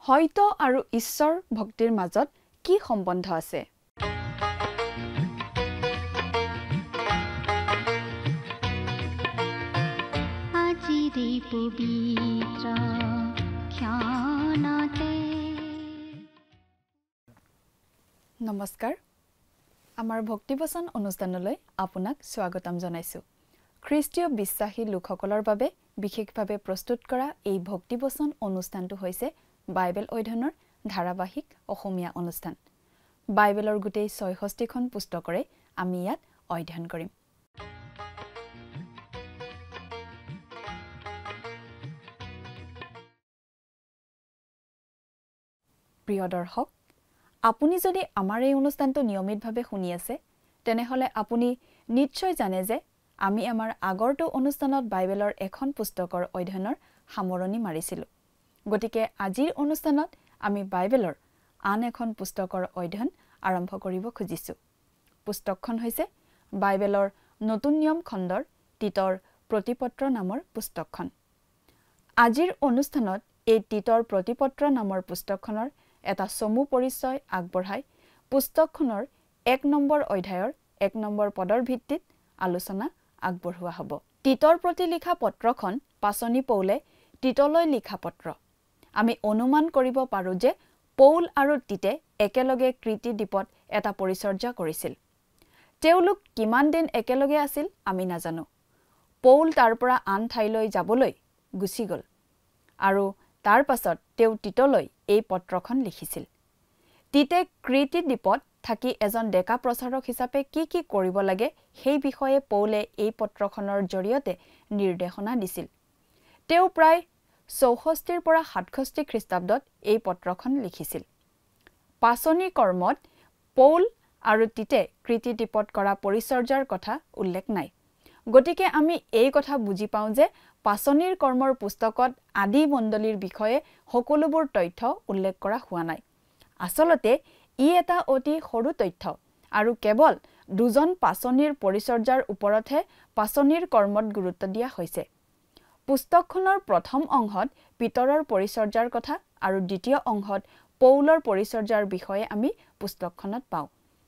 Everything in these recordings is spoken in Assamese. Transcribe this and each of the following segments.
হয়তো আৰু ঈশ্বৰ ভক্তিৰ মাজত কি সম্বন্ধ আছে? নমস্কাৰ, আমাৰ ভক্তিবচন অনুষ্ঠানলৈ আপোনাক স্বাগতম জনাইছো। খ্ৰীষ্টীয় বিশ্বাসী লোকসকলৰ বাবে বিশেষভাৱে প্ৰস্তুত কৰা এই ভক্তিবচন অনুষ্ঠানটো হৈছে বাইবেল অধ্যয়নৰ ধাৰাবাহিক অসমীয়া অনুষ্ঠান। বাইবেলৰ গোটেই ৬৬খন পুস্তকৰে আমি ইয়াত অধ্যয়ন কৰিম। প্ৰিয় দৰ্শক, আপুনি যদি আমাৰ এই অনুষ্ঠানটো নিয়মিতভাৱে শুনি আছে তেনেহলে আপুনি নিশ্চয় জানে যে আমি আমাৰ আগৰটো অনুষ্ঠানত বাইবেলৰ এখন পুস্তকৰ অধ্যয়নৰ সামৰণি মাৰিছিলো। গতিকে আজিৰ অনুষ্ঠানত আমি বাইবেলৰ আন এখন পুস্তকৰ অধ্যয়ন আৰম্ভ কৰিব খুজিছো। পুস্তকখন হৈছে বাইবেলৰ নতুন নিয়ম খণ্ডৰ তীতৰ প্ৰতিপত্ৰ নামৰ পুস্তকখন। আজিৰ অনুষ্ঠানত এই তীতৰ প্ৰতিপত্ৰ নামৰ পুস্তকখনৰ এটা চমু পৰিচয় আগবঢ়াই পুস্তকখনৰ ১ নম্বৰ অধ্যায়ৰ ১ নম্বৰ পদৰ ভিত্তিত আলোচনা আগবঢ়োৱা হ'ব। তীতৰ প্ৰতি লিখা পত্ৰখন পাচনি পৌলে তীতলৈ লিখা পত্ৰ। আমি অনুমান কৰিব পাৰো যে পৌল আৰু তীতে একেলগে ক্ৰিটি দ্বীপত এটা পৰিচৰ্যা কৰিছিল। তেওঁলোক কিমান দিন একেলগে আছিল আমি নাজানো। পৌল তাৰ পৰা আন ঠাইলৈ যাবলৈ গুচি গ'ল আৰু তাৰ পাছত তেওঁ তীতলৈ এই পত্ৰখন লিখিছিল। তীতে ক্ৰিটি দ্বীপত থাকি এজন ডেকা প্ৰচাৰক হিচাপে কি কি কৰিব লাগে সেই বিষয়ে পৌলে এই পত্ৰখনৰ জৰিয়তে নিৰ্দেশনা দিছিল। তেওঁ প্ৰায় ৬৪ পৰা ৬৭ খ্ৰীষ্টাব্দত এই পত্ৰখন লিখিছিল। পাচনি কৰ্মত পৌল আৰু তীতে ক্ৰিটি দ্বীপত কৰা পৰিচৰ্যাৰ কথা উল্লেখ নাই। গতিকে আমি এই কথা বুজি পাওঁ যে পাচনিৰ কৰ্মৰ পুস্তকত আদি মণ্ডলীৰ বিষয়ে সকলোবোৰ তথ্য উল্লেখ কৰা হোৱা নাই। আচলতে ই এটা অতি সৰু তথ্য আৰু কেৱল ২জন পাচনিৰ পৰিচৰ্যাৰ ওপৰতহে পাচনিৰ কৰ্মত গুৰুত্ব দিয়া হৈছে। পুস্তকখনৰ প্ৰথম অংশত পিতৰৰ পৰিচৰ্যাৰ কথা আৰু দ্বিতীয় অংশত পৌলৰ পৰিচৰ্যাৰ বিষয়ে আমি পুস্তকখনত পাওঁ।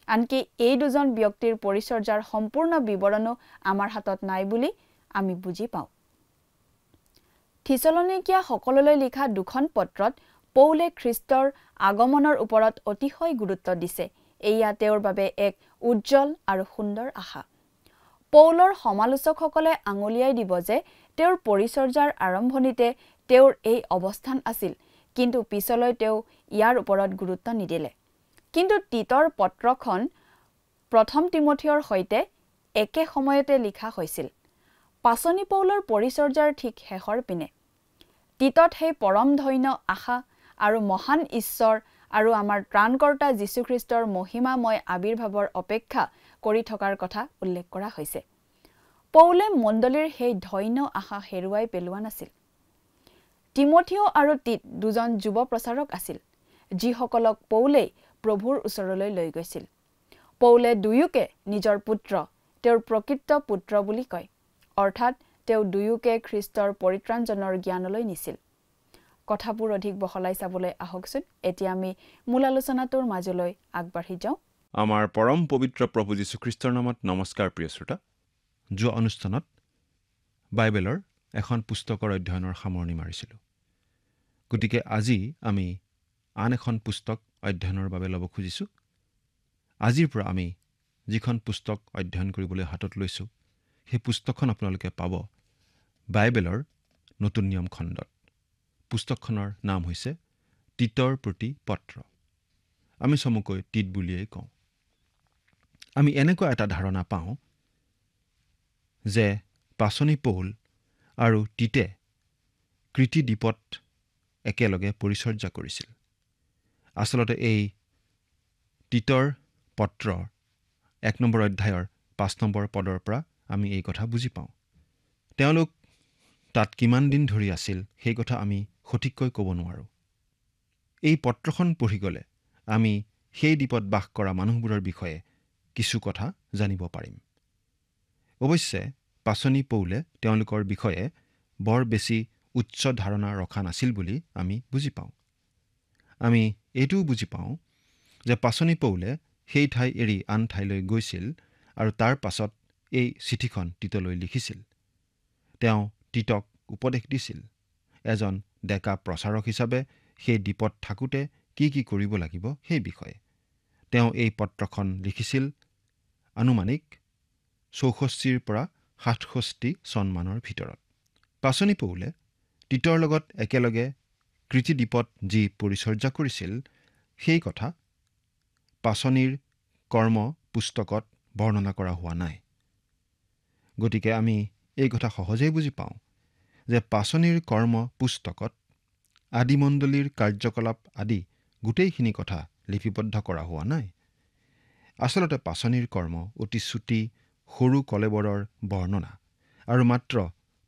আনকি এই ২জন ব্যক্তিৰ পৰিচৰ্যাৰ সম্পূৰ্ণ বিৱৰণো আমাৰ হাতত নাই বুলি আমি বুজি পাওঁ। থিছলনিকীয়া সকললৈ লিখা ২খন পত্ৰত পৌলে খ্ৰীষ্টৰ আগমনৰ ওপৰত অতিশয় গুৰুত্ব দিছে। এয়া তেওঁৰ বাবে এক উজ্জ্বল আৰু সুন্দৰ আশা। পৌলৰ সমালোচকসকলে আঙুলিয়াই দিব যে তেওঁৰ পৰিচৰ্যাৰ আৰম্ভণিতে তেওঁৰ এই অৱস্থান আছিল, কিন্তু পিছলৈ তেওঁ ইয়াৰ ওপৰত গুৰুত্ব নিদিলে। কিন্তু তীতৰ পত্ৰখন প্ৰথম তিমথিয়ৰ সৈতে একে সময়তে লিখা হৈছিল। পাচনি পৌলৰ পৰিচৰ্যাৰ ঠিক শেষৰ পিনে। তীতত সেই পৰম ধন্য আশা আৰু মহান ঈশ্বৰ আৰু আমাৰ ত্ৰাণকৰ্তা যীশুখ্ৰীষ্টৰ মহিমাময় আবিৰ্ভাৱৰ অপেক্ষা কৰি থকাৰ কথা উল্লেখ কৰা হৈছে। পৌলে মণ্ডলীৰ সেই ধন্য আশা হেৰুৱাই পেলোৱা নাছিল। তিমথিয় আৰু তীত ২জন যুৱ প্ৰচাৰক আছিল, যিসকলক পৌলেই প্ৰভুৰ ওচৰলৈ লৈ গৈছিল। পৌলে দুয়োকে নিজৰ পুত্ৰ, তেওঁৰ প্ৰকৃত পুত্ৰ বুলি কয়, অৰ্থাৎ তেওঁ দুয়োকে খ্ৰীষ্টৰ পৰিত্ৰাণজনৰ জ্ঞানলৈ নিছিল। কথাবোৰ অধিক বহলাই চাবলৈ আহকচোন। এতিয়া আমি মূল আলোচনাটোৰ মাজলৈ আগবাঢ়ি যাওঁ। আমাৰ পৰম পবিত্ৰ প্ৰভু যীশুখ্ৰীষ্টৰ নামত নমস্কাৰ প্ৰিয় শ্ৰোতা। যোৱা অনুষ্ঠানত বাইবেলৰ এখন পুস্তকৰ অধ্যয়নৰ সামৰণি মাৰিছিলোঁ। গতিকে আজি আমি আন এখন পুস্তক অধ্যয়নৰ বাবে ল'ব খুজিছোঁ। আজিৰ পৰা আমি যিখন পুস্তক অধ্যয়ন কৰিবলৈ হাতত লৈছোঁ সেই পুস্তকখন আপোনালোকে পাব বাইবেলৰ নতুন নিয়ম খণ্ডত। পুস্তকখনৰ নাম হৈছে তীতৰ প্ৰতি পত্ৰ। আমি চমুকৈ তীত বুলিয়েই কওঁ। আমি এনেকুৱা এটা ধাৰণা পাওঁ যে পাচনি পৌল আৰু তীতে ক্ৰিটি দ্বীপত একেলগে পৰিচৰ্যা কৰিছিল। আচলতে এই তীতৰ পত্ৰৰ ১ নম্বৰ অধ্যায়ৰ ৫ নম্বৰ পদৰ পৰা আমি এই কথা বুজি পাওঁ। তেওঁলোক তাত কিমান দিন ধৰি আছিল সেই কথা আমি সঠিককৈ ক'ব নোৱাৰোঁ। এই পত্ৰখন পঢ়ি গ'লে আমি সেই দ্বীপত বাস কৰা মানুহবোৰৰ বিষয়ে কিছু কথা জানিব পাৰিম। অৱশ্যে পাচনি পৌলে তেওঁলোকৰ বিষয়ে বৰ বেছি উচ্চ ধাৰণা ৰখা নাছিল বুলি আমি বুজি পাওঁ। আমি এইটোও বুজি পাওঁ যে পাচনি পৌলে সেই ঠাই এৰি আন ঠাইলৈ গৈছিল আৰু তাৰ পাছত এই চিঠিখন তীতলৈ লিখিছিল। তেওঁ তীতক উপদেশ দিছিল এজন ডেকা প্ৰচাৰক হিচাপে সেই দ্বীপত থাকোঁতে কি কি কৰিব লাগিব সেই বিষয়ে। তেওঁ এই পত্ৰখন লিখিছিল আনুমানিক ৬৪ পৰা ৬৭ চনমানৰ ভিতৰত। পাচনি পৌলে তীতৰ লগত একেলগে কৃতি দ্বীপত যি পৰিচৰ্যা কৰিছিল সেই কথা পাচনিৰ কৰ্ম পুস্তকত বৰ্ণনা কৰা হোৱা নাই। গতিকে আমি এই কথা সহজেই বুজি পাওঁ যে পাচনিৰ কৰ্ম পুস্তকত আদিমণ্ডলীৰ কাৰ্যকলাপ আদি গোটেইখিনি কথা লিপিবদ্ধ কৰা হোৱা নাই। আচলতে পাচনিৰ কৰ্ম অতি চুটি সৰু কলেবৰৰ বৰ্ণনা আৰু মাত্ৰ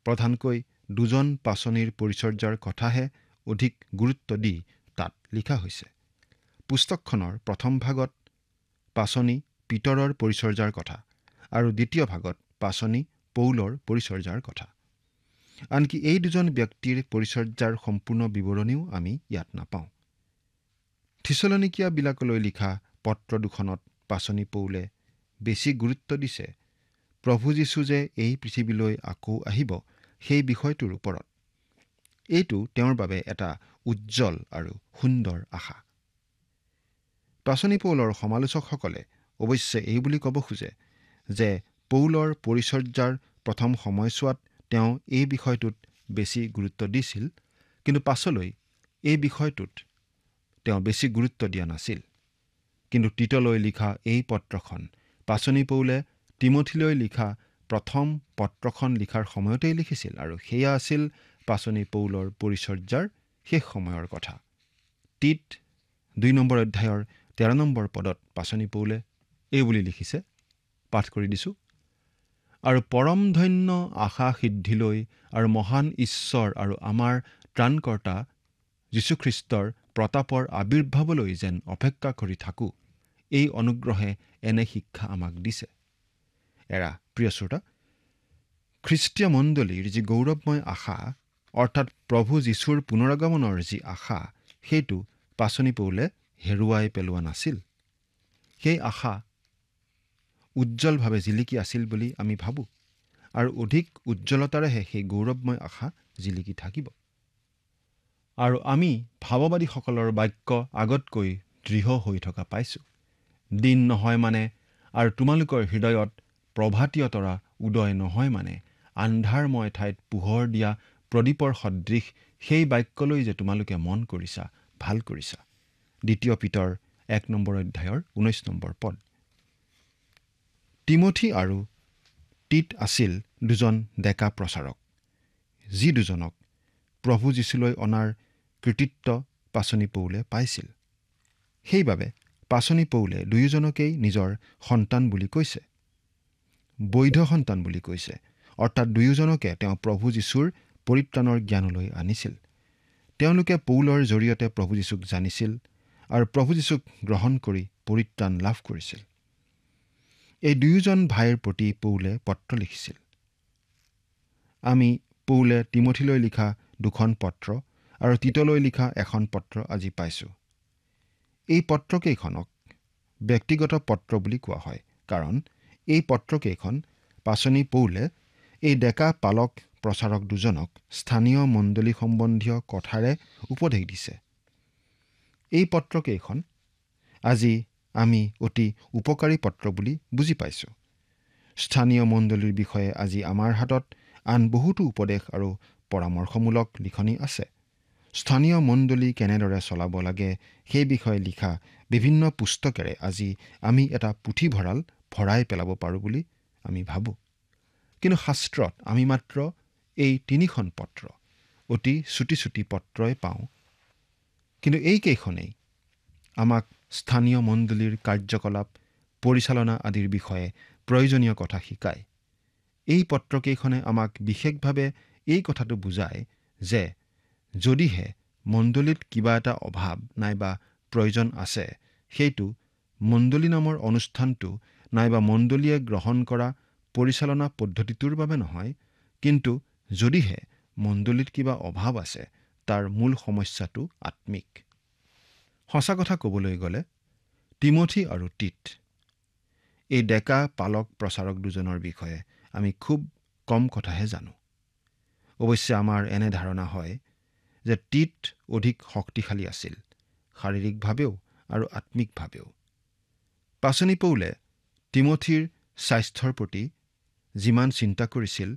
প্ৰধানকৈ দুজন পাচনিৰ পৰিচৰ্যাৰ কথাহে অধিক গুৰুত্ব দি তাত লিখা হৈছে। পুস্তকখনৰ প্ৰথম ভাগত পাচনি পিতৰৰ পৰিচৰ্যাৰ কথা আৰু দ্বিতীয় ভাগত পাচনি পৌলৰ পৰিচৰ্যাৰ কথা। আনকি এই দুজন ব্যক্তিৰ পৰিচৰ্যাৰ সম্পূৰ্ণ বিৱৰণীও আমি ইয়াত নাপাওঁ। থিছলনিকিয়াবিলাকলৈ লিখা পত্ৰ দুখনত পাচনি পৌলে বেছি গুৰুত্ব দিছে প্ৰভু যীশু যে এই পৃথিৱীলৈ আকৌ আহিব সেই বিষয়টোৰ ওপৰত। এইটো তেওঁৰ বাবে এটা উজ্জ্বল আৰু সুন্দৰ আশা। পাচনি পৌলৰ সমালোচকসকলে অৱশ্যে এই বুলি ক'ব খোজে যে পৌলৰ পৰিচৰ্যাৰ প্ৰথম সময়ছোৱাত তেওঁ এই বিষয়টোত বেছি গুৰুত্ব দিছিল, কিন্তু পাছলৈ এই বিষয়টোত তেওঁ বেছি গুৰুত্ব দিয়া নাছিল। কিন্তু তীতলৈ লিখা এই পত্ৰখন পাচনি পৌলে তিমথিলৈ লিখা প্ৰথম পত্ৰখন লিখাৰ সময়তেই লিখিছিল আৰু সেয়া আছিল পাচনি পৌলৰ পৰিচৰ্যাৰ শেষ সময়ৰ কথা। তীত ২ নম্বৰ অধ্যায়ৰ ১৩ নম্বৰ পদত পাচনি পৌলে এই বুলি লিখিছে, পাঠ কৰি দিছোঁ। আৰু পৰম ধন্য আশা সিদ্ধিলৈ আৰু মহান ঈশ্বৰ আৰু আমাৰ ত্ৰাণকৰ্তা যীশুখ্ৰীষ্টৰ প্ৰতাপৰ আবিৰ্ভাৱলৈ যেন অপেক্ষা কৰি থাকোঁ, এই অনুগ্ৰহে এনে শিক্ষা আমাক দিছে। প্ৰিয় শ্ৰোতা, খ্ৰীষ্টীয় মণ্ডলীৰ যি গৌৰৱময় আশা অৰ্থাৎ প্ৰভু যীশুৰ পুনৰাগমনৰ যি আশা, সেইটো পাচনি পৌলে হেৰুৱাই পেলোৱা নাছিল। সেই আশা উজ্জ্বলভাৱে জিলিকি আছিল বুলি আমি ভাবোঁ আৰু অধিক উজ্জ্বলতাৰেহে সেই গৌৰৱময় আশা জিলিকি থাকিব। আৰু আমি ভাৱবাদীসকলৰ বাক্য আগতকৈ দৃঢ় হৈ থকা পাইছোঁ। দিন নহয় মানে আৰু তোমালোকৰ হৃদয়ত প্ৰভাতীয় তৰা উদয় নহয় মানে আন্ধাৰময় ঠাইত পোহৰ দিয়া প্ৰদীপৰ সদৃশ সেই বাক্যলৈ যে তোমালোকে মন কৰিছা, ভাল কৰিছা। ২ পিতৰ ১ নম্বৰ অধ্যায়ৰ ১৯ নম্বৰ পদ। তিমথি আৰু তীত আছিল দুজন ডেকা প্ৰচাৰক, যি দুজনক প্ৰভু যীশুলৈ অনাৰ কৃতিত্ব পাচনি পৌলে পাইছিল। সেইবাবে পাচনি পৌলে দুয়োজনকেই নিজৰ সন্তান বুলি কৈছে, বৈধ সন্তান বুলি কৈছে। অৰ্থাৎ দুয়োজনকে তেওঁ প্ৰভু যীশুৰ পৰিত্ৰাণৰ জ্ঞানলৈ আনিছিল। তেওঁলোকে পৌলৰ জৰিয়তে প্ৰভু যীশুক জানিছিল আৰু প্ৰভু যীশুক গ্ৰহণ কৰি পৰিত্ৰাণ লাভ কৰিছিল। এই দুয়োজন ভাইৰ প্ৰতি পৌলে পত্ৰ লিখিছিল। আমি পৌলে তিমথিলৈ লিখা 2খন পত্ৰ আৰু তীতলৈ লিখা এখন পত্ৰ আজি পাইছোঁ। এই পত্ৰকেইখনক ব্যক্তিগত পত্ৰ বুলি কোৱা হয়, কাৰণ এই পত্ৰকেইখন পাচনি পৌলে এই ডেকা পালক প্ৰচাৰক দুজনক স্থানীয় মণ্ডলী সম্বন্ধীয় কথাৰে উপদেশ দিছে। এই পত্ৰকেইখন আজি আমি অতি উপকাৰী পত্ৰ বুলি বুজি পাইছোঁ। স্থানীয় মণ্ডলীৰ বিষয়ে আজি আমাৰ হাতত আন বহুতো উপদেশ আৰু পৰামৰ্শমূলক লিখনি আছে। স্থানীয় মণ্ডলী কেনেদৰে চলাব লাগে সেই বিষয়ে লিখা বিভিন্ন পুস্তকেৰে আজি আমি এটা পুথিভঁৰাল ভৰাই পেলাব পাৰোঁ বুলি আমি ভাবোঁ। কিন্তু শাস্ত্ৰত আমি মাত্ৰ এই 3খন পত্ৰ, অতি চুটি চুটি পত্ৰই পাওঁ। কিন্তু এইকেইখনেই আমাক স্থানীয় মণ্ডলীৰ কাৰ্যকলাপ, পৰিচালনা আদিৰ বিষয়ে প্ৰয়োজনীয় কথা শিকায়। এই পত্ৰকেইখনে আমাক বিশেষভাৱে এই কথাটো বুজায় যে যদিহে মণ্ডলীত কিবা এটা অভাৱ নাইবা প্ৰয়োজন আছে, সেইটো মণ্ডলী নামৰ অনুষ্ঠানটো নাইবা মণ্ডলীয়ে গ্ৰহণ কৰা পৰিচালনা পদ্ধতিটোৰ বাবে নহয়, কিন্তু যদিহে মণ্ডলীত কিবা অভাৱ আছে, তাৰ মূল সমস্যাটো আত্মিক। সঁচা কথা ক'বলৈ গ'লে তিমথি আৰু তীত এই ডেকা পালক প্ৰচাৰক দুজনৰ বিষয়ে আমি খুব কম কথাহে জানো। অৱশ্যে আমাৰ এনে ধাৰণা হয় যে তীত অধিক শক্তিশালী আছিল, শাৰীৰিকভাৱেও আৰু আত্মিকভাৱেও। পাচনি পৌলে তিমথিৰ স্বাস্থ্যৰ প্ৰতি যিমান চিন্তা কৰিছিল,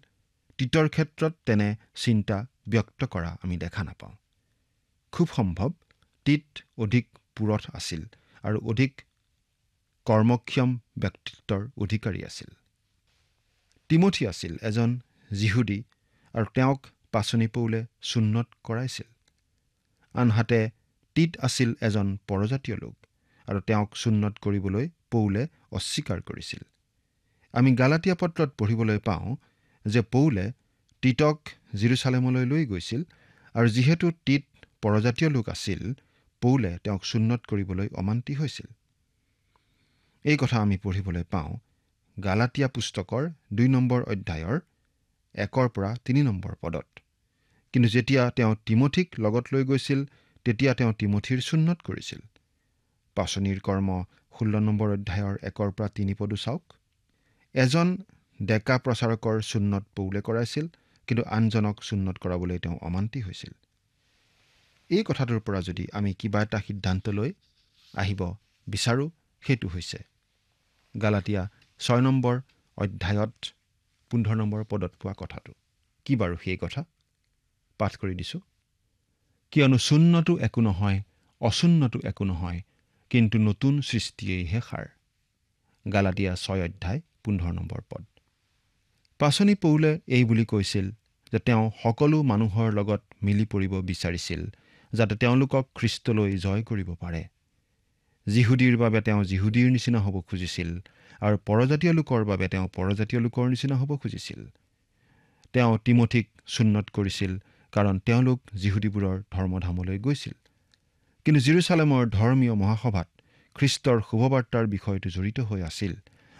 তীতৰ ক্ষেত্ৰত তেনে চিন্তা ব্যক্ত কৰা আমি দেখা নাপাওঁ। খুব সম্ভৱ তীত অধিক পুৰঠ আছিল আৰু অধিক কৰ্মক্ষম ব্যক্তিত্বৰ অধিকাৰী আছিল। তিমথি আছিল এজন যিহুদী আৰু তেওঁক পাচনি পৌলে সুন্নত কৰাইছিল। আনহাতে তীত আছিল এজন পৰজাতীয় লোক আৰু তেওঁক সুন্নত কৰিবলৈ পৌলে অস্বীকাৰ কৰিছিল। আমি গালাতিয়া পত্ৰত পঢ়িবলৈ পাওঁ যে পৌলে তীতক জেৰুচালেমলৈ লৈ গৈছিল আৰু যিহেতু তীত পৰজাতীয় লোক আছিল, পৌলে তেওঁক সুন্নত কৰিবলৈ অমান্তি হৈছিল। এই কথা আমি পঢ়িবলৈ পাওঁ গালাতিয়া পুস্তকৰ 2 নম্বৰ অধ্যায়ৰ 1-3 নম্বৰ পদত। কিন্তু যেতিয়া তেওঁ তিমথিক লগত লৈ গৈছিল, তেতিয়া তেওঁ তিমথিৰ সুন্নত কৰিছিল। পাচনিৰ কৰ্ম 16 নম্বৰ অধ্যায়ৰ 1-3 পদো চাওক। এজন ডেকা প্ৰচাৰকৰ সুন্নত পৌলে কৰাইছিল, কিন্তু আনজনক সুন্নত কৰাবলৈ তেওঁ অমান্তি হৈছিল। এই কথাটোৰ পৰা যদি আমি কিবা এটা সিদ্ধান্ত লৈ আহিব বিচাৰোঁ, সেইটো হৈছে গালাতিয়া 6 নম্বৰ অধ্যায়ত 15 নম্বৰ পদত পোৱা কথাটো। কি বাৰু সেই কথা? পাঠ কৰি দিছোঁ। কিয়নো সুন্নতো একো নহয়, অসুন্নতো একো নহয়, কিন্তু নতুন সৃষ্টিয়েইহে সাৰ। গালাতিয়া 6 অধ্যায় 15 নম্বৰ পদ। পাচনি পৌলে এই বুলি কৈছিল যে তেওঁ সকলো মানুহৰ লগত মিলি পৰিব বিচাৰিছিল, যাতে তেওঁলোকক খ্ৰীষ্টলৈ জয় কৰিব পাৰে। যিহুদীৰ বাবে তেওঁ যিহুদীৰ নিচিনা হ'ব খুজিছিল আৰু পৰজাতীয় লোকৰ বাবে তেওঁ পৰজাতীয় লোকৰ নিচিনা হ'ব খুজিছিল। তেওঁ তিমথিক সুন্নত কৰিছিল কাৰণ তেওঁলোক যিহুদীবোৰৰ ধৰ্মধামলৈ গৈছিল। কিন্তু জেৰুচালেমৰ ধৰ্মীয় মহাসভাত খ্ৰীষ্টৰ শুভবাৰ্তাৰ বিষয়টো জড়িত হৈ আছিল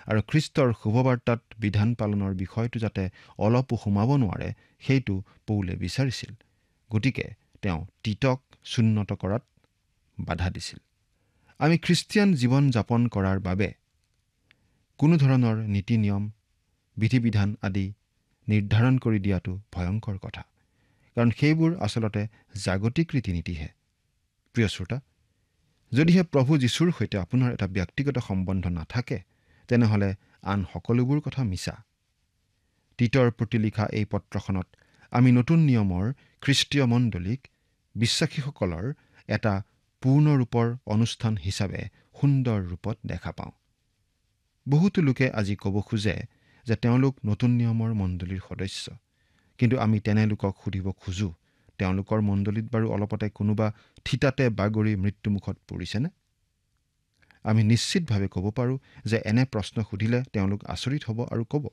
আৰু খ্ৰীষ্টৰ শুভবাৰ্তাত বিধান পালনৰ বিষয়টো যাতে অলপো সোমাব নোৱাৰে, সেইটো পৌলে বিচাৰিছিল। গতিকে তেওঁ তীতক সুন্নত কৰাত বাধা দিছিল। আমি খ্ৰীষ্টিয়ান জীৱন যাপন কৰাৰ বাবে কোনো ধৰণৰ নীতি নিয়ম, বিধি বিধান আদি নিৰ্ধাৰণ কৰি দিয়াটো ভয়ংকৰ কথা, কাৰণ সেইবোৰ আচলতে জাগতিক ৰীতি নীতিহে। প্ৰিয় শ্ৰোতা, যদিহে প্ৰভু যীশুৰ সৈতে আপোনাৰ এটা ব্যক্তিগত সম্বন্ধ নাথাকে, তেনেহ'লে আন সকলোবোৰ কথা মিছা। তীতৰ প্ৰতি লিখা এই পত্ৰখনত আমি নতুন নিয়মৰ খ্ৰীষ্টীয় মণ্ডলীক বিশ্বাসীসকলৰ এটা পূৰ্ণৰূপৰ অনুষ্ঠান হিচাপে সুন্দৰ ৰূপত দেখা পাওঁ। বহুতো লোকে আজি ক'ব খোজে যে তেওঁলোক নতুন নিয়মৰ মণ্ডলীৰ সদস্য, কিন্তু আমি তেনে লোকক সুধিব খোজোঁ, তেওঁলোকৰ মণ্ডলীত বাৰু অলপতে কোনোবা থিতাতে বাগৰি মৃত্যুমুখত পৰিছেনে? আমি নিশ্চিতভাৱে ক'ব পাৰোঁ যে এনে প্ৰশ্ন সুধিলে তেওঁলোক আচৰিত হ'ব আৰু ক'ব,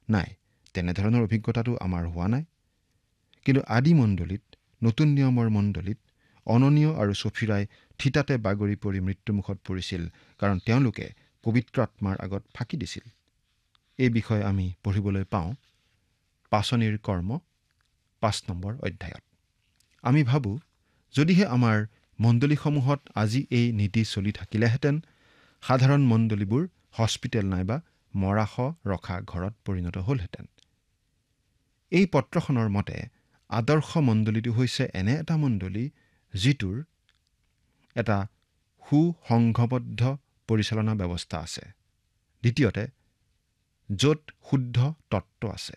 নাই, তেনেধৰণৰ অভিজ্ঞতাটো আমাৰ হোৱা নাই। কিন্তু আদি মণ্ডলীত, নতুন নিয়মৰ মণ্ডলীত অননীয় আৰু চফিৰাই থিতাতে বাগৰি পৰি মৃত্যুমুখত পৰিছিল, কাৰণ তেওঁলোকে পবিত্ৰ আত্মাৰ আগত ফাঁকি দিছিল। এই বিষয়ে আমি পঢ়িবলৈ পাওঁ পাচনিৰ কৰ্ম 5 নম্বৰ অধ্যায়ত। আমি ভাবোঁ, যদিহে আমাৰ মণ্ডলীসমূহত আজি এই নীতি চলি থাকিলেহেঁতেন, সাধাৰণ মণ্ডলীবোৰ হস্পিটেল নাইবা মৰাশ ৰখা ঘৰত পৰিণত হ'লহেঁতেন। এই পত্ৰখনৰ মতে আদৰ্শ মণ্ডলীটো হৈছে এনে এটা মণ্ডলী যিটোৰ এটা সুসংঘবদ্ধ পৰিচালনা ব্যৱস্থা আছে। দ্বিতীয়তে, য'ত শুদ্ধ তত্ত্ব আছে,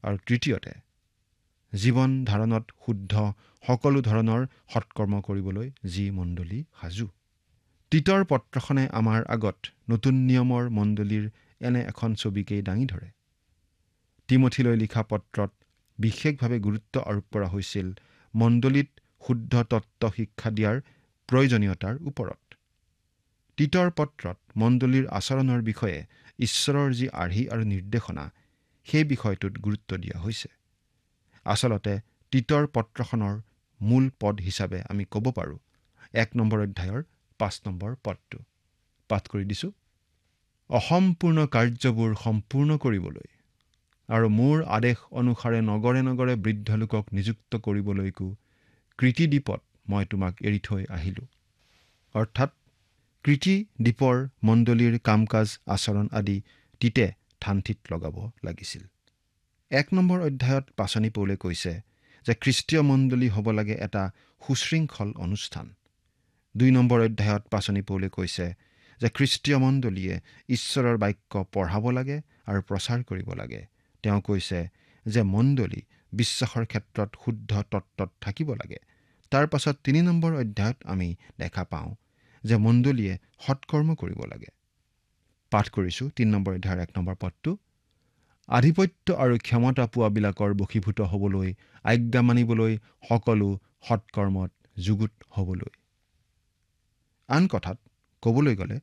আৰু তৃতীয়তে, জীৱন ধাৰণত শুদ্ধ সকলো ধৰণৰ সৎকৰ্ম কৰিবলৈ যি মণ্ডলী সাজু। তীতৰ পত্ৰখনে আমাৰ আগত নতুন নিয়মৰ মণ্ডলীৰ এনে এখন ছবিকেই দাঙি ধৰে। তিমথিলৈ লিখা পত্ৰত বিশেষভাৱে গুৰুত্ব আৰোপ কৰা হৈছিল মণ্ডলীত শুদ্ধ তত্ত্ব শিক্ষা দিয়াৰ প্ৰয়োজনীয়তাৰ ওপৰত। তীতৰ পত্ৰত মণ্ডলীৰ আচৰণৰ বিষয়ে ঈশ্বৰৰ যি আৰ্হি আৰু নিৰ্দেশনা, সেই বিষয়টোত গুৰুত্ব দিয়া হৈছে। আচলতে তীতৰ পত্ৰখনৰ মূল পদ হিচাপে আমি ক'ব পাৰোঁ 1 নম্বৰ অধ্যায়ৰ 5 নম্বৰ পদটো। পাঠ কৰি দিছোঁ। অসম্পূৰ্ণ কাৰ্যবোৰ সম্পূৰ্ণ কৰিবলৈ আৰু মোৰ আদেশ অনুসাৰে নগৰে নগৰে বৃদ্ধ লোকক নিযুক্ত কৰিবলৈকো কৃতিদ্বীপত মই তোমাক এৰি থৈ আহিলোঁ। অৰ্থাৎ কৃতি দ্বীপৰ মণ্ডলীৰ কাম কাজ আচৰণ আদি তিতে ঠান-ঠিত লগাব লাগিছিল। 1 নম্বৰ অধ্যায়ত পাচনি পৌলে কৈছে যে খ্ৰীষ্টীয় মণ্ডলী হ'ব লাগে এটা সুশৃংখল অনুষ্ঠান। 2 নম্বৰ অধ্যায়ত পাচনি পৌলে কৈছে যে খ্ৰীষ্টীয় মণ্ডলীয়ে ঈশ্বৰৰ বাক্য পঢ়াব লাগে আৰু প্ৰচাৰ কৰিব লাগে। তেওঁ কৈছে যে মণ্ডলী বিশ্বাসৰ ক্ষেত্ৰত শুদ্ধ তত্ত্বত থাকিব লাগে। তাৰ পাছত 3 নম্বৰ অধ্যায়ত আমি দেখা পাওঁ যে মণ্ডলীয়ে সৎকৰ্ম কৰিব লাগে। পাঠ কৰিছোঁ 3 নম্বৰ অধ্যায়ৰ 1 নম্বৰ পদটো। আধিপত্য আৰু ক্ষমতা পোৱাবিলাকৰ বশীভূত হ'বলৈ, আজ্ঞা মানিবলৈ, সকলো সৎকৰ্মত যুগুত হ'বলৈ। আন কথাত ক'বলৈ গ'লে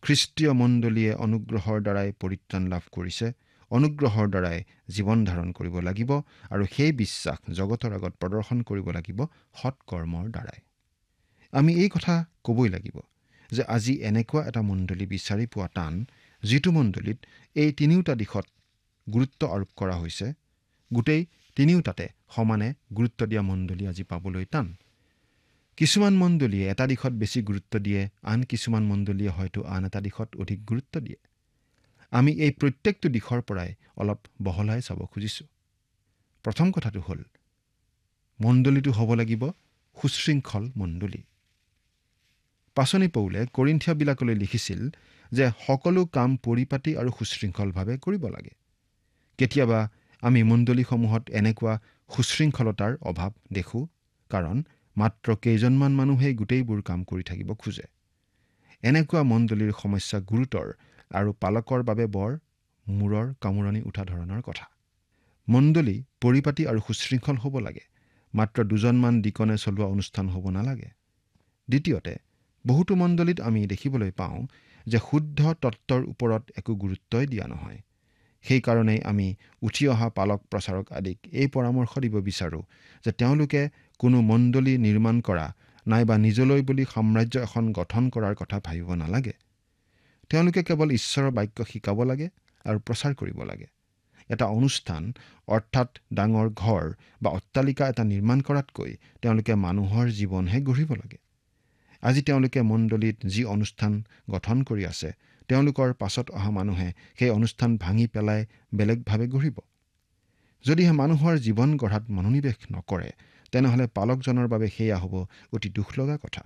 খ্ৰীষ্টীয় মণ্ডলীয়ে অনুগ্ৰহৰ দ্বাৰাই পৰিত্ৰাণ লাভ কৰিছে, অনুগ্ৰহৰ দ্বাৰাই জীৱন ধাৰণ কৰিব লাগিব আৰু সেই বিশ্বাস জগতৰ আগত প্ৰদৰ্শন কৰিব লাগিব সৎকৰ্মৰ দ্বাৰাই। আমি এই কথা ক'বই লাগিব যে আজি এনেকুৱা এটা মণ্ডলী বিচাৰি পোৱা টান, যিটো মণ্ডলীত এই তিনিওটা দিশত গুৰুত্ব আৰোপ কৰা হৈছে। গোটেই তিনিওটাতে সমানে গুৰুত্ব দিয়া মণ্ডলী আজি পাবলৈ টান। কিছুমান মণ্ডলীয়ে এটা দিশত বেছি গুৰুত্ব দিয়ে, আন কিছুমান মণ্ডলীয়ে হয়তো আন এটা দিশত অধিক গুৰুত্ব দিয়ে। আমি এই প্ৰত্যেকটো দিশৰ পৰাই অলপ বহলাই চাব খুজিছোঁ। প্ৰথম কথাটো হ'ল মণ্ডলীটো হ'ব লাগিব সুশৃংখল মণ্ডলী। পাচনি পৌলে কৰিন্থিয়াবিলাকলৈ লিখিছিল যে সকলো কাম পৰিপাটি আৰু সুশৃংখলভাৱে কৰিব লাগে। কেতিয়াবা আমি মণ্ডলীসমূহত এনেকুৱা সুশৃংখলতাৰ অভাৱ দেখোঁ, কাৰণ মাত্ৰ কেইজনমান মানুহেই গোটেইবোৰ কাম কৰি থাকিব খোজে। এনেকুৱা মণ্ডলীৰ সমস্যা গুৰুতৰ আৰু পালকৰ বাবে বৰ মূৰৰ কামোৰণি উঠা ধৰণৰ কথা। মণ্ডলী পৰিপাটি আৰু সুশৃংখল হ'ব লাগে, মাত্ৰ 2জনমান ডিকনে চলোৱা অনুষ্ঠান হ'ব নালাগে। দ্বিতীয়তে, বহুতো মণ্ডলীত আমি দেখিবলৈ পাওঁ যে শুদ্ধ তত্ত্বৰ ওপৰত একো গুৰুত্বই দিয়া নহয়। সেইকাৰণেই আমি উঠি অহা পালক প্ৰচাৰক আদিক এই পৰামৰ্শ দিব বিচাৰোঁ যে তেওঁলোকে কোনো মণ্ডলী নিৰ্মাণ কৰা নাইবা নিজলৈ বুলি সাম্ৰাজ্য এখন গঠন কৰাৰ কথা ভাবিব নালাগে। তেওঁলোকে কেৱল ঈশ্বৰৰ বাক্য শিকাব লাগে আৰু প্ৰচাৰ কৰিব লাগে। এটা অনুষ্ঠান অৰ্থাৎ ডাঙৰ ঘৰ বা অট্টালিকা এটা নিৰ্মাণ কৰাতকৈ তেওঁলোকে মানুহৰ জীৱনহে গঢ়িব লাগে। আজি তেওঁলোকে মণ্ডলীত যি অনুষ্ঠান গঠন কৰি আছে, তেওঁলোকৰ পাছত অহা মানুহে সেই অনুষ্ঠান ভাঙি পেলাই বেলেগভাৱে গঢ়িব। যদিহে মানুহৰ জীৱন গঢ়াত মনোনিৱেশ নকৰে, তেনেহ'লে পালকজনৰ বাবে সেয়া হ'ব অতি দুখ লগা কথা।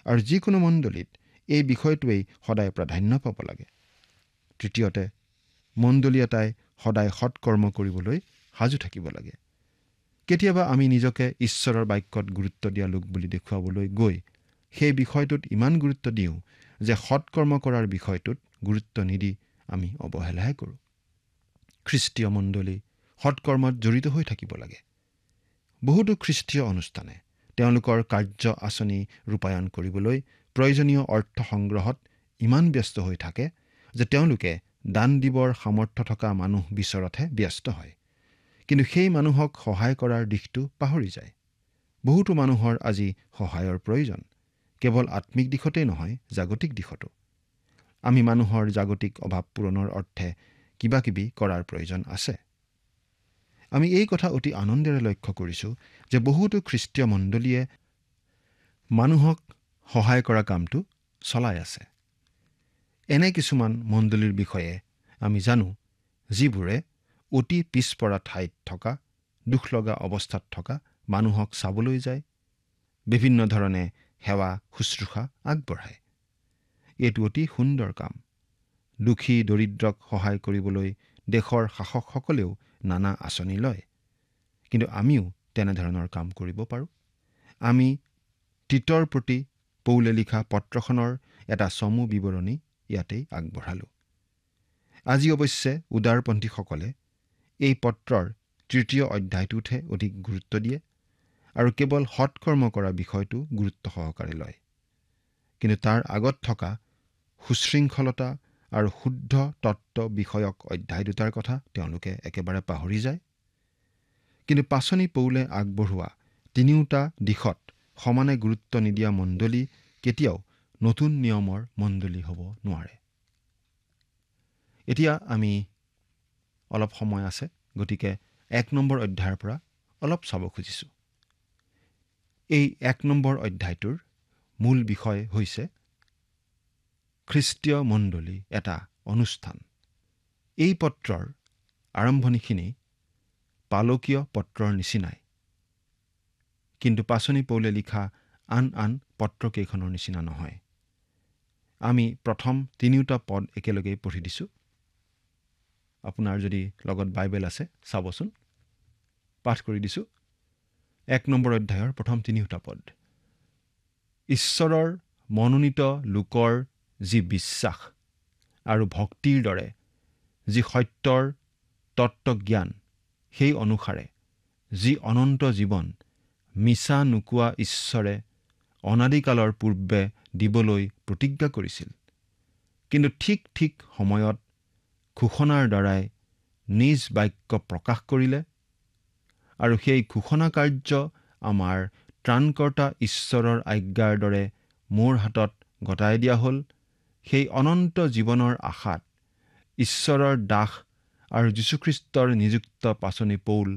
আৰু যিকোনো মণ্ডলীত এই বিষয়টোৱেই সদায় প্ৰাধান্য পাব লাগে। তৃতীয়তে, মণ্ডলী এটাই সদায় সৎকৰ্ম কৰিবলৈ সাজু থাকিব লাগে। কেতিয়াবা আমি নিজকে ঈশ্বৰৰ বাক্যত গুৰুত্ব দিয়া লোক বুলি দেখুৱাবলৈ গৈ সেই বিষয়টোত ইমান গুৰুত্ব দিওঁ যে সৎকৰ্ম কৰাৰ বিষয়টোত গুৰুত্ব নিদি আমি অৱহেলাহে কৰোঁ। খ্ৰীষ্টীয় মণ্ডলী সৎকৰ্মত জড়িত হৈ থাকিব লাগে। বহুতো খ্ৰীষ্টীয় অনুষ্ঠানে তেওঁলোকৰ কাৰ্য আঁচনি ৰূপায়ণ কৰিবলৈ প্ৰয়োজনীয় অৰ্থ সংগ্ৰহত ইমান ব্যস্ত হৈ থাকে যে তেওঁলোকে দান দিবৰ সামৰ্থ্য থকা মানুহ বিচৰাতহে ব্যস্ত হয়। কিন্তু সেই মানুহক সহায় কৰাৰ দিশটো পাহৰি যায়। বহুতো মানুহৰ আজি সহায়ৰ প্ৰয়োজন, কেৱল আত্মিক দিশতেই নহয়, জাগতিক দিশতো। আমি মানুহৰ জাগতিক অভাৱ পূৰণৰ অৰ্থে কিবা কিবি কৰাৰ প্ৰয়োজন আছে। আমি এই কথা অতি আনন্দেৰে লক্ষ্য কৰিছোঁ যে বহুতো খ্ৰীষ্টীয় মণ্ডলীয়ে মানুহক সহায় কৰা কামটো চলাই আছে। এনে কিছুমান মণ্ডলীৰ বিষয়ে আমি জানো যিবোৰে অতি পিছপৰা ঠাইত থকা, দুখ লগা অৱস্থাত থকা মানুহক চাবলৈ যায়, বিভিন্ন ধৰণে সেৱা শুশ্ৰূষা আগবঢ়ায়। এইটো অতি সুন্দৰ কাম। দুখী দৰিদ্ৰক সহায় কৰিবলৈ দেশৰ শাসকসকলেও নানা আঁচনি লয়। কিন্তু আমিও তেনেধৰণৰ কাম কৰিব পাৰোঁ। আমি তীতৰ প্ৰতি পৌলে লিখা পত্ৰখনৰ এটা চমু বিৱৰণী ইয়াতেই আগবঢ়ালোঁ। আজি অৱশ্যে উদাৰপন্থীসকলে এই পত্ৰৰ 3য় অধ্যায়টোতহে অধিক গুৰুত্ব দিয়ে আৰু কেৱল সৎকৰ্ম কৰা বিষয়টো গুৰুত্ব সহকাৰে লয়। কিন্তু তাৰ আগত থকা সুশৃংখলতা আৰু শুদ্ধ তত্ত্ব বিষয়ক অধ্যায় দুটাৰ কথা তেওঁলোকে একেবাৰে পাহৰি যায়। কিন্তু পাচনি পৌলে আগবঢ়োৱা তিনিওটা দিশত সমানে গুৰুত্ব নিদিয়া মণ্ডলী কেতিয়াও নতুন নিয়মৰ মণ্ডলী হ'ব নোৱাৰে। এতিয়া আমি অলপ সময় আছে, গতিকে 1 নম্বৰ অধ্যায়ৰ পৰা অলপ চাব খুজিছোঁ। এই 1 নম্বৰ অধ্যায়টোৰ মূল বিষয় হৈছে খ্ৰীষ্টীয় মণ্ডলী এটা অনুষ্ঠান। এই পত্ৰৰ আৰম্ভণিখিনি পালকীয় পত্ৰৰ নিচিনাই, কিন্তু পাচনি পৌলে লিখা আন আন পত্ৰকেইখনৰ নিচিনা নহয়। আমি প্ৰথম 3টা পদ একেলগেই পঢ়ি দিছোঁ। আপোনাৰ যদি লগত বাইবেল আছে চাবচোন, পাঠ কৰি দিছোঁ। 1 নম্বৰ অধ্যায়ৰ প্ৰথম 3টা পদ। ঈশ্বৰৰ মনোনীত লোকৰ যি বিশ্বাস আৰু ভক্তিৰ দৰে যি সত্যৰ তত্ত্বজ্ঞান, সেই অনুসাৰে যি অনন্ত জীৱন মিছা নোকোৱা ঈশ্বৰে অনাদিকালৰ পূৰ্বে দিবলৈ প্ৰতিজ্ঞা কৰিছিল, কিন্তু ঠিক সময়ত ঘোষণাৰ দ্বাৰাই নিজ বাক্য প্ৰকাশ কৰিলে, আৰু সেই ঘোষণা কাৰ্য আমাৰ ত্ৰাণকৰ্তা ঈশ্বৰৰ আজ্ঞাৰ দৰে মোৰ হাতত গতাই দিয়া হ'ল। সেই অনন্ত জীৱনৰ আশাত ঈশ্বৰৰ দাস আৰু যীশুখ্ৰীষ্টৰ নিযুক্ত পাচনি পৌল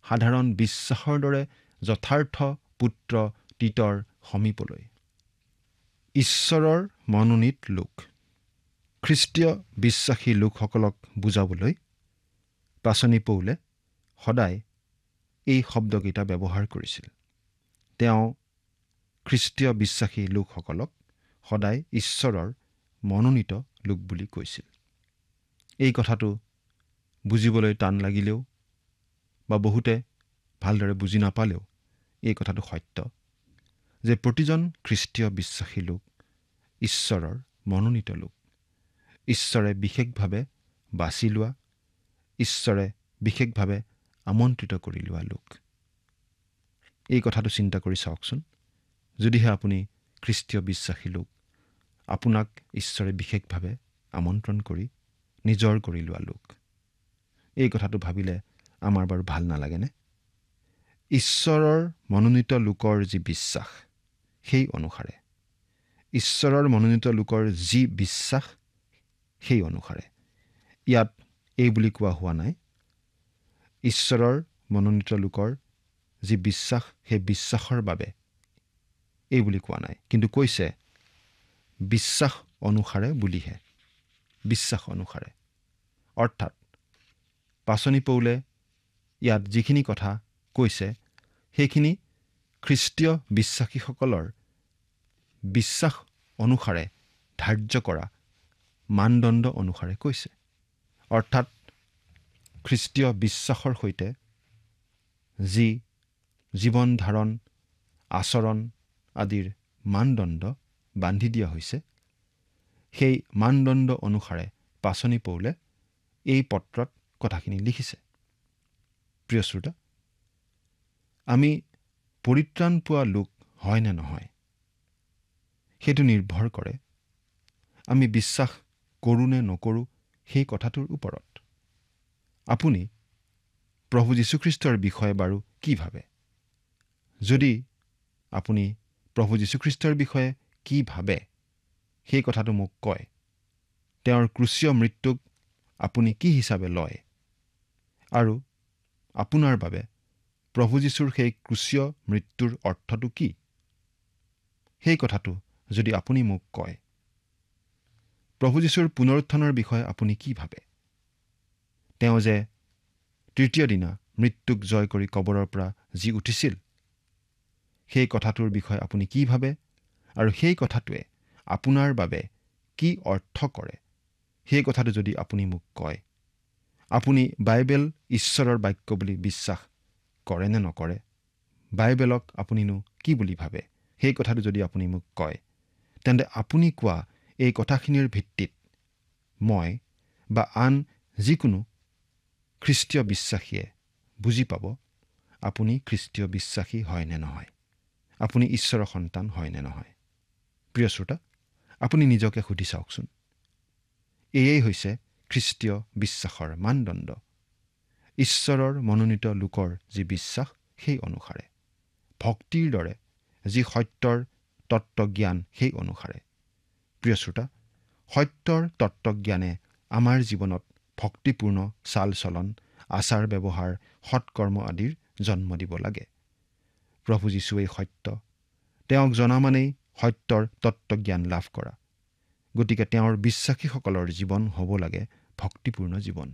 সাধাৰণ বিশ্বাসৰ দৰে যথাৰ্থ পুত্ৰ তীতৰ সমীপলৈ। ঈশ্বৰৰ মনোনীত লোক। খ্ৰীষ্টীয় বিশ্বাসী লোকসকলক বুজাবলৈ পাচনি পৌলে সদায় এই শব্দকেইটা ব্যৱহাৰ কৰিছিল। তেওঁ খ্ৰীষ্টীয় বিশ্বাসী লোকসকলক সদায় ঈশ্বৰৰ মনোনীত লোক বুলি কৈছিল। এই কথাটো বুজিবলৈ টান লাগিলেও বা বহুতে ভালদৰে বুজি নাপালেও এই কথাটো সত্য যে প্ৰতিজন খ্ৰীষ্টীয় বিশ্বাসী লোক ঈশ্বৰৰ মনোনীত লোক, ঈশ্বৰে বিশেষভাৱে বাছি লোৱা, ঈশ্বৰে বিশেষভাৱে আমন্ত্ৰিত কৰি লোৱা লোক। এই কথাটো চিন্তা কৰি চাওকচোন। যদিহে আপুনি খ্ৰীষ্টীয় বিশ্বাসী লোক, আপোনাক ঈশ্বৰে বিশেষভাৱে আমন্ত্ৰণ কৰি নিজৰ কৰি লোৱা লোক, এই কথাটো ভাবিলে আমাৰ বাৰু ভাল নালাগেনে? ঈশ্বৰৰ মনোনীত লোকৰ যি বিশ্বাস, সেই অনুসাৰে ঈশ্বৰৰ মনোনীত লোকৰ যি বিশ্বাস, সেই অনুসাৰে ইয়াত এই বুলি কোৱা হোৱা নাই ঈশ্বৰৰ মনোনীত লোকৰ যি বিশ্বাস, সেই বিশ্বাসৰ বাবে এই বুলি কোৱা নাই, কিন্তু কৈছে বিশ্বাস অনুসাৰে বুলিহে। বিশ্বাস অনুসাৰে অৰ্থাৎ পাচনি পৌলে ইয়াত যিখিনি কথা কৈছে সেইখিনি খ্ৰীষ্টীয় বিশ্বাসীসকলৰ বিশ্বাস অনুসাৰে ধাৰ্য কৰা মানদণ্ড অনুসাৰে কৈছে। অৰ্থাৎ খ্ৰীষ্টীয় বিশ্বাসৰ সৈতে যি জীৱন ধাৰণ, আচৰণ আদিৰ মানদণ্ড বান্ধি দিয়া হৈছে, সেই মানদণ্ড অনুসাৰে পাচনি পৌলে এই পত্ৰত কথাখিনি লিখিছে। প্ৰিয় শ্ৰোতা, আমি পৰিত্ৰাণ পোৱা লোক হয় নে নহয়, সেইটো নিৰ্ভৰ কৰে আমি বিশ্বাস কৰোঁ নে নকৰোঁ সেই কথাটোৰ ওপৰত। আপুনি প্ৰভু যীশুখ্ৰীষ্টৰ বিষয়ে বাৰু কি ভাবে? যদি আপুনি প্ৰভু যীশুখ্ৰীষ্টৰ বিষয়ে কি ভাবে সেই কথাটো মোক কয়, তেওঁৰ ক্ৰুচীয় মৃত্যুক আপুনি কি হিচাপে লয়, আৰু আপোনাৰ বাবে প্ৰভু যীশুৰ সেই ক্ৰুচীয় মৃত্যুৰ অৰ্থটো কি, সেই কথাটো যদি আপুনি মোক কয়। প্ৰভু যীশুৰ পুনৰুত্থানৰ বিষয়ে আপুনি কি ভাবে? তেওঁ যে তৃতীয় দিনা মৃত্যুক জয় কৰি কবৰৰ পৰা যি উঠিছিল, সেই কথাটোৰ বিষয়ে আপুনি কি ভাবে, আৰু সেই কথাটোৱে আপোনাৰ বাবে কি অৰ্থ কৰে, সেই কথাটো যদি আপুনি মোক কয়। আপুনি বাইবেল ঈশ্বৰৰ বাক্য বুলি বিশ্বাস কৰে নে নকৰে, বাইবেলক আপুনিনো কি বুলি ভাবে, সেই কথাটো যদি আপুনি মোক কয়, তেন্তে আপুনি কোৱা এই কথাখিনিৰ ভিত্তিত মই বা আন যিকোনো খ্ৰীষ্টীয় বিশ্বাসীয়ে বুজি পাব আপুনি খ্ৰীষ্টীয় বিশ্বাসী হয় নে নহয়, আপুনি ঈশ্বৰৰ সন্তান হয় নে নহয়। প্ৰিয় শ্ৰোতা, আপুনি নিজকে সুধি চাওকচোন। এয়েই হৈছে খ্ৰীষ্টীয় বিশ্বাসৰ মানদণ্ড। ঈশ্বৰৰ মনোনীত লোকৰ যি বিশ্বাস, সেই অনুসাৰে ভক্তিৰ দৰে যি সত্যৰ তত্ত্বজ্ঞান, সেই অনুসাৰে। প্ৰিয় শ্ৰোতা, সত্যৰ তত্ত্বজ্ঞানে আমাৰ জীৱনত ভক্তিপূৰ্ণ চাল চলন, আচাৰ ব্যৱহাৰ, সৎকৰ্ম আদিৰ জন্ম দিব লাগে। প্ৰভু যীশুৱেই সত্য, তেওঁক জনা মানেই সত্যৰ তত্ত্বজ্ঞান লাভ কৰা। গতিকে তেওঁৰ বিশ্বাসীসকলৰ জীৱন হ'ব লাগে ভক্তিপূৰ্ণ জীৱন।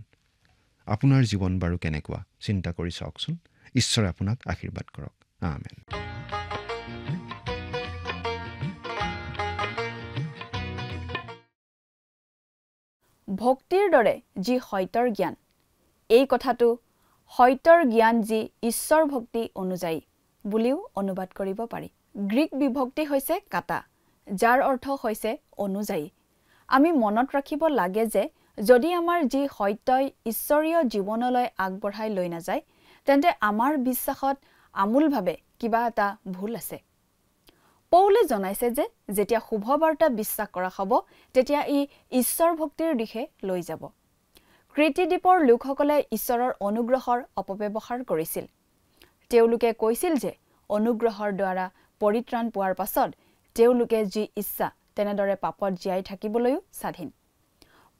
আপোনাৰ জীৱন বাৰু কেনেকুৱা চিন্তা কৰি চাওকচোন। ঈশ্বৰে আপোনাক আশীৰ্বাদ কৰক। আমেন। ভক্তিৰ দৰে যি সত্যৰ জ্ঞান, এই কথাটো সত্যৰ জ্ঞান যি ঈশ্বৰ ভক্তি অনুযায়ী বুলিও অনুবাদ কৰিব পাৰি। গ্ৰীক বিভক্তি হৈছে কাটা, যাৰ অৰ্থ হৈছে অনুযায়ী। আমি মনত ৰাখিব লাগে যে যদি আমাৰ যি সত্যই ঈশ্বৰীয় জীৱনলৈ আগবঢ়াই লৈ নাযায়, তেন্তে আমাৰ বিশ্বাসত আমূলভাৱে কিবা এটা ভুল আছে। পৌলে জনাইছে যে যেতিয়া শুভবাৰ্তা বিশ্বাস কৰা হ'ব, তেতিয়া ই ঈশ্বৰ ভক্তিৰ দিশে লৈ যাব। কৃতিদ্বীপৰ লোকসকলে ঈশ্বৰৰ অনুগ্ৰহৰ অপব্যৱহাৰ কৰিছিল। তেওঁলোকে কৈছিল যে অনুগ্ৰহৰ দ্বাৰা পৰিত্ৰাণ পোৱাৰ পাছত তেওঁলোকে যি ইচ্ছা তেনেদৰে পাপত জীয়াই থাকিবলৈও স্বাধীন।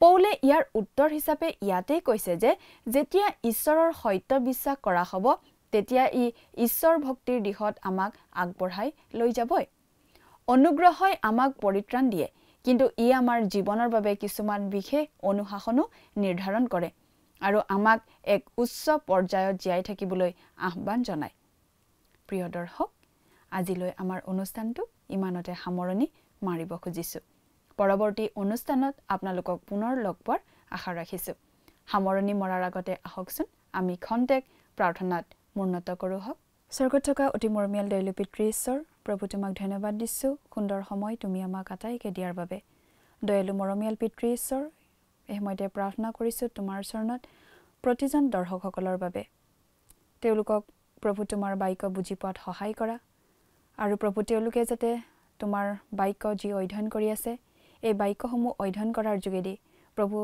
পৌলে ইয়াৰ উত্তৰ হিচাপে ইয়াতেই কৈছে যে যেতিয়া ঈশ্বৰৰ সত্য বিশ্বাস কৰা হ'ব, তেতিয়া ই ঈশ্বৰ ভক্তিৰ দিশত আমাক আগবঢ়াই লৈ যাবই। অনুগ্ৰহই আমাক পৰিত্ৰাণ দিয়ে, কিন্তু ই আমাৰ জীৱনৰ বাবে কিছুমান বিশেষ অনুশাসনো নিৰ্ধাৰণ কৰে আৰু আমাক এক উচ্চ পৰ্যায়ত জীয়াই থাকিবলৈ আহ্বান জনায়। প্ৰিয় দৰ্শক, আজিলৈ আমাৰ অনুষ্ঠানটো ইমানতে সামৰণি মাৰিব খুজিছোঁ। পৰৱৰ্তী অনুষ্ঠানত আপোনালোকক পুনৰ লগ পোৱাৰ আশা ৰাখিছোঁ। সামৰণি মৰাৰ আগতে আহকচোন আমি খন্তেক প্ৰাৰ্থনাত মূৰ্ণত কৰোঁ হওক। স্বৰ্গত থকা অতি মৰমীয়াল দয়ালু পিতৃ ঈশ্বৰ, প্ৰভু তোমাক ধন্যবাদ দিছোঁ সুন্দৰ সময় তুমি আমাক আটাইকে দিয়াৰ বাবে। দয়ালু মৰমীয়াল পিতৃ ঈশ্বৰ, এই সময়তে প্ৰাৰ্থনা কৰিছোঁ তোমাৰ চৰণত প্ৰতিজন দৰ্শকসকলৰ বাবে। তেওঁলোকক প্ৰভু তোমাৰ বাক্য বুজি পোৱাত সহায় কৰা আৰু প্ৰভু তেওঁলোকে যাতে তোমাৰ বাক্য যি অধ্যয়ন কৰি আছে, এই বাক্যসমূহ অধ্যয়ন কৰাৰ যোগেদি প্ৰভু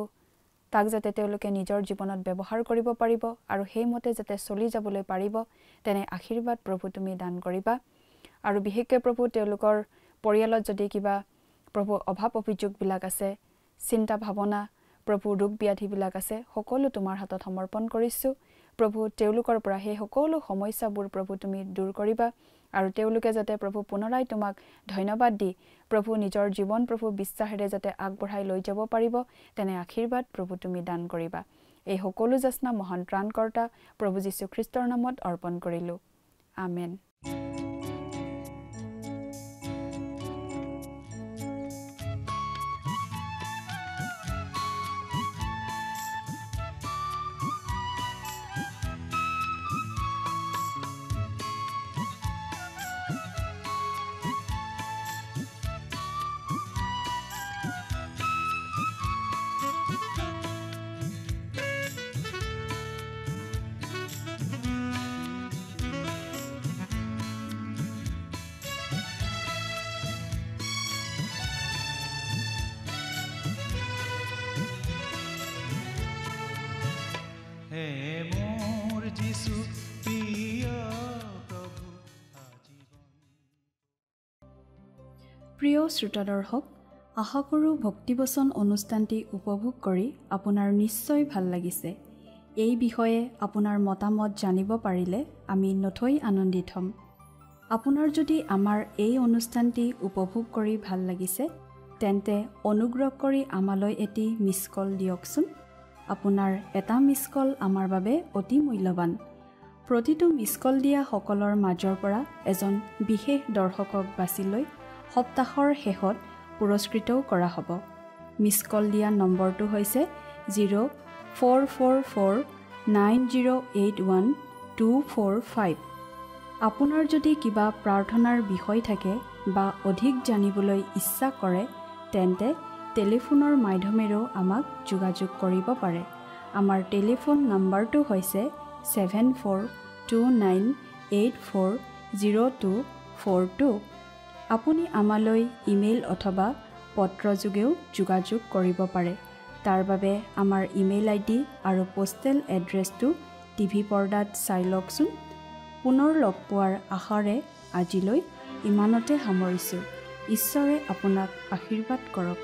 তাক যাতে তেওঁলোকে নিজৰ জীৱনত ব্যৱহাৰ কৰিব পাৰিব আৰু সেইমতে যাতে চলি যাবলৈ পাৰিব, তেনে আশীৰ্বাদ প্ৰভু তুমি দান কৰিবা। আৰু বিশেষকৈ প্ৰভু তেওঁলোকৰ পৰিয়ালত যদি কিবা প্ৰভু অভাৱ অভিযোগবিলাক আছে, চিন্তা ভাৱনা, প্ৰভু ৰোগ ব্যাধিবিলাক আছে, সকলো তোমাৰ হাতত সমৰ্পণ কৰিছোঁ। প্ৰভু তেওঁলোকৰ পৰা সেই সকলো সমস্যাবোৰ প্ৰভু তুমি দূৰ কৰিবা আৰু তেওঁলোকে যাতে প্ৰভু পুনৰাই তোমাক ধন্যবাদ দি প্ৰভু নিজৰ জীৱন প্ৰভু বিশ্বাসেৰে যাতে আগবঢ়াই লৈ যাব পাৰিব, তেনে আশীৰ্বাদ প্ৰভু তুমি দান কৰিবা। এই সকলো যাচনা মহান ত্ৰাণকৰ্তা প্ৰভু যীশু খ্ৰীষ্টৰ নামত অৰ্পণ কৰিলোঁ। আমেন। প্ৰিয় শ্ৰোতা দৰ্শক, আশা কৰোঁ ভক্তিবচন অনুষ্ঠানটি উপভোগ কৰি আপোনাৰ নিশ্চয় ভাল লাগিছে। এই বিষয়ে আপোনাৰ মতামত জানিব পাৰিলে আমি নথৈ আনন্দিত হ'ম। আপোনাৰ যদি আমাৰ এই অনুষ্ঠানটি উপভোগ কৰি ভাল লাগিছে, তেন্তে অনুগ্ৰহ কৰি আমালৈ এটি মিছ কল দিয়কচোন। আপোনাৰ এটা মিছ কল আমাৰ বাবে অতি মূল্যৱান। প্ৰতিটো মিছ কল দিয়া সকলৰ মাজৰ পৰা এজন বিশেষ দৰ্শকক বাছি লৈ সপ্তাহৰ শেষত পুৰস্কৃতও কৰা হ'ব। মিছ কল দিয়া নম্বৰটো হৈছে 04449081 আপোনাৰ যদি কিবা প্ৰাৰ্থনাৰ বিষয় থাকে বা অধিক জানিবলৈ ইচ্ছা কৰে, তেন্তে টেলিফোনৰ মাধ্যমেৰেও আমাক যোগাযোগ কৰিব পাৰে। আমাৰ টেলিফোন নম্বৰটো হৈছে 7429840242। আপুনি আমালৈ ইমেইল অথবা পত্ৰযোগেও যোগাযোগ কৰিব পাৰে। তাৰ বাবে আমাৰ ইমেইল আইডি আৰু পোষ্টেল এড্ৰেছটো টিভি পৰ্দাত চাই লওকচোন। পুনৰ লগ পোৱাৰ আশাৰে আজিলৈ ইমানতে সামৰিছোঁ। ঈশ্বৰে আপোনাক আশীৰ্বাদ কৰক।